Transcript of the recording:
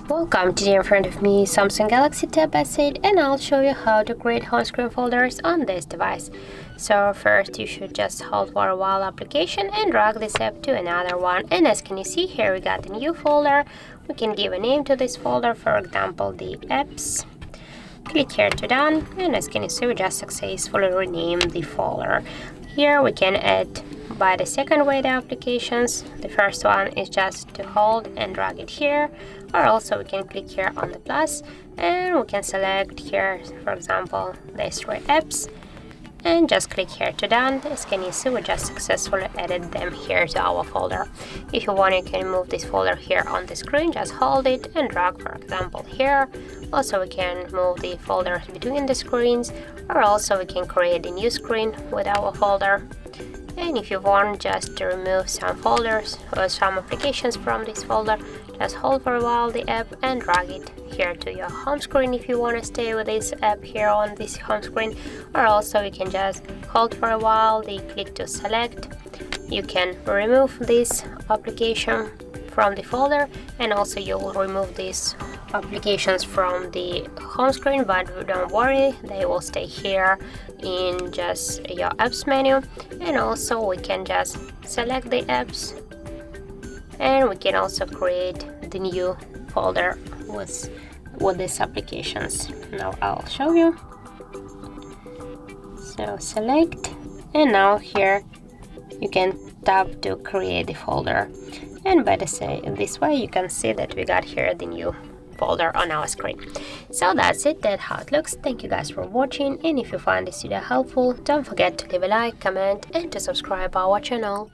Welcome, today in front of me Samsung Galaxy Tab S8 and I'll show you how to create home screen folders on this device. So first you should just hold for a while application and drag this app to another one, and as can you see here we got a new folder. We can give a name to this folder, for example the apps. Click here to done, and as can you see we just successfully renamed the folder. Here we can add by the second way the applications. The first one is just to hold and drag it here, or also we can click here on the plus and we can select here, for example, these three apps, and just click here to done. As can you see we just successfully added them here to our folder. If you want, you can move this folder here on the screen, just hold it and drag, for example, here. Also we can move the folders between the screens, or also we can create a new screen with our folder. And if you want just to remove some folders or some applications from this folder, just hold for a while the app and drag it here to your home screen if you want to stay with this app here on this home screen, or also you can just hold for a while the click to select. You can remove this application from the folder, and also you will remove these applications from the home screen, but don't worry, they will stay here in just your apps menu. And also we can just select the apps, and we can also create the new folder with these applications. Now I'll show you. So select, and now here you can tap to create the folder, and by this way you can see that we got here the new folder on our screen. So that's it, that's how it looks. Thank you guys for watching, and if you find this video helpful, don't forget to leave a like, comment and to subscribe our channel.